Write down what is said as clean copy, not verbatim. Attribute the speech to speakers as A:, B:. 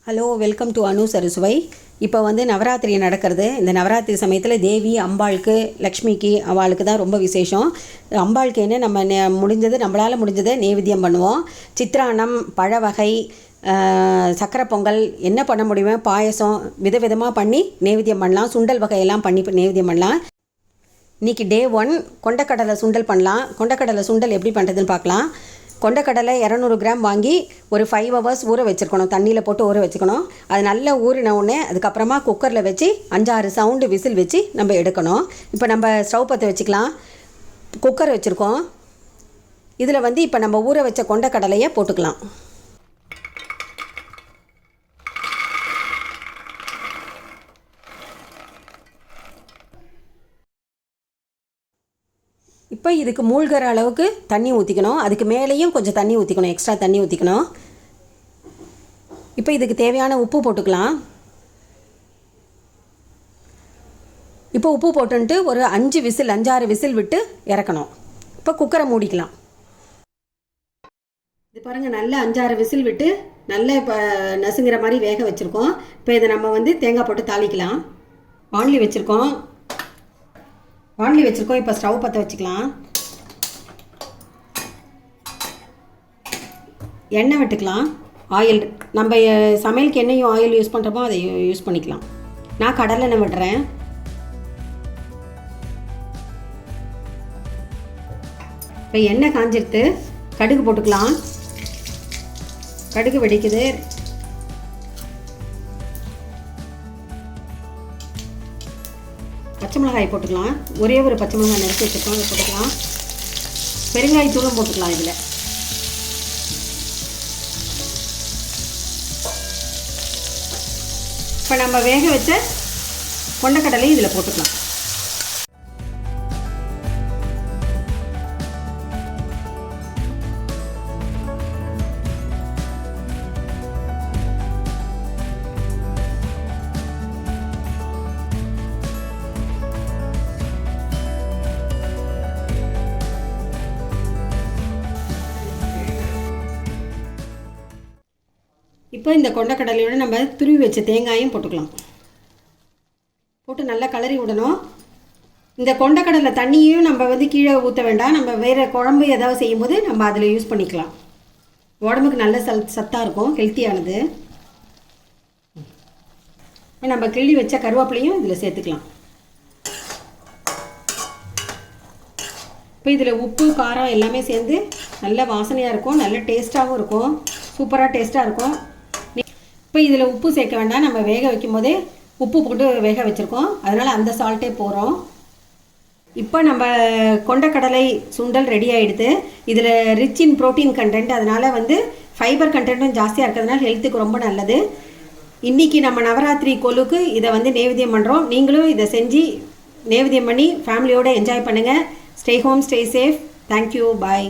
A: Hello, welcome to Anu's Arusuvai. இப்போ நவராத்திரி நடக்கிறது. இந்த நவராத்திரி சமயத்தில் தேவி அம்பாளுக்கு, லக்ஷ்மிக்கு, அவளுக்கு தான் ரொம்ப விசேஷம். அம்பாளுக்கு என்ன நம்ம நம்மளால் முடிஞ்சதை நைவேத்தியம் பண்ணுவோம். சித்ரான்னம், பழ வகை, சக்கரை பொங்கல், என்ன பண்ண முடியுமோ பாயசம் விதவிதமாக பண்ணி நைவேத்தியம் பண்ணலாம். சுண்டல் வகையெல்லாம் பண்ணி நைவேத்தியம் பண்ணலாம். இன்றைக்கி டே 1 கொண்டக்கடலை சுண்டல் பண்ணலாம். கொண்டக்கடலை சுண்டல் எப்படி பண்ணுறதுன்னு பார்க்கலாம். கொண்டக்கடலை 200 கிராம் வாங்கி ஒரு 5 hours ஊற வச்சுருக்கணும். தண்ணியில் போட்டு ஊற வச்சுக்கணும். அது நல்லா ஊறின உடனே அதுக்கப்புறமா குக்கரில் வச்சு 5-6 சவுண்டு விசில் வச்சு நம்ம எடுக்கணும். இப்போ நம்ம ஸ்டவ் பற்ற வச்சுக்கலாம். குக்கர் வச்சுருக்கோம். இதில் இப்போ நம்ம ஊற வச்ச கொண்டக்கடலையை போட்டுக்கலாம். இப்போ இதுக்கு மூழ்கிற அளவுக்கு தண்ணி ஊற்றிக்கணும். அதுக்கு மேலேயும் கொஞ்சம் தண்ணி ஊற்றிக்கணும், எக்ஸ்ட்ரா தண்ணி ஊற்றிக்கணும். இப்போ இதுக்கு தேவையான உப்பு போட்டுக்கலாம். இப்போ உப்பு போட்டுன்ட்டு ஒரு 5-6 விசில் விட்டு இறக்கணும். இப்போ குக்கரை மூடிக்கலாம். இது பாருங்கள், நல்ல 5-6 விசில் விட்டு நல்ல இப்போ நசுங்கிற மாதிரி வேக வச்சுருக்கோம். இப்போ இதை நம்ம தேங்காய் போட்டு தாளிக்கலாம். வாணலி வச்சுருக்கோம். இப்போ ஸ்டவ் பற்ற வச்சுக்கலாம். எண்ணெய் விட்டுக்கலாம். ஆயில், நம்ம சமையலுக்கு எண்ணெயும் ஆயில் யூஸ் பண்ணுறோமோ அதை யூஸ் பண்ணிக்கலாம். நான் கடலை எண்ணெய் விடுறேன். இப்போ எண்ணெய் காஞ்சிருத்து கடுகு போட்டுக்கலாம். கடுகு வெடிக்குது. பச்சை மிளகாய் போட்டுக்கலாம். ஒரே ஒரு பச்சை மிளகாய் நறுக்கி வச்சுருக்கோம், அதை போட்டுக்கலாம். பெருங்காயத்தூளும் போட்டுக்கலாம். இதில் இப்போ நம்ம வேக வச்ச கொண்டக்கடலையும் இதில் போட்டுக்கலாம். இப்போ இந்த கொண்டக்கடலையோடு நம்ம துருவி வச்ச தேங்காயும் போட்டுக்கலாம். போட்டு நல்லா கலரி விடணும். இந்த கொண்டக்கடலை தண்ணியும் நம்ம கீழே ஊற்ற வேண்டாம். நம்ம வேறு குழம்பு ஏதாவது செய்யும்போது நம்ம அதில் யூஸ் பண்ணிக்கலாம். உடம்புக்கு நல்ல சத்தாக இருக்கும், ஹெல்த்தியானது. நம்ம கிள்ளி வச்ச கருவேப்பிலையும் இதில் சேர்த்துக்கலாம். இப்போ இதில் உப்பு, காரம் எல்லாமே சேர்ந்து நல்ல வாசனையாக இருக்கும், நல்ல டேஸ்ட்டாகவும் இருக்கும், சூப்பராக டேஸ்ட்டாக இருக்கும். இப்போ இதில் உப்பு சேர்க்க வேண்டாம். நம்ம வேக வைக்கும் போதே உப்பு போட்டு வேக வச்சுருக்கோம், அதனால் அந்த சால்ட்டே போகிறோம். இப்போ நம்ம கொண்டக்கடலை சுண்டல் ரெடி ஆகிடுது. இதில் ரிச் இன் ப்ரோட்டீன் கண்டென்ட், அதனால் ஃபைபர் கண்டென்ட்டும் ஜாஸ்தியாக இருக்கிறதுனால ஹெல்த்துக்கு ரொம்ப நல்லது. இன்றைக்கி நம்ம நவராத்திரி கொலுக்கு இதை நைவேத்தியம் பண்ணுறோம். நீங்களும் இதை செஞ்சு நைவேத்தியம் பண்ணி ஃபேமிலியோடு என்ஜாய் பண்ணுங்கள். Stay home, stay safe. Thank you, பாய்.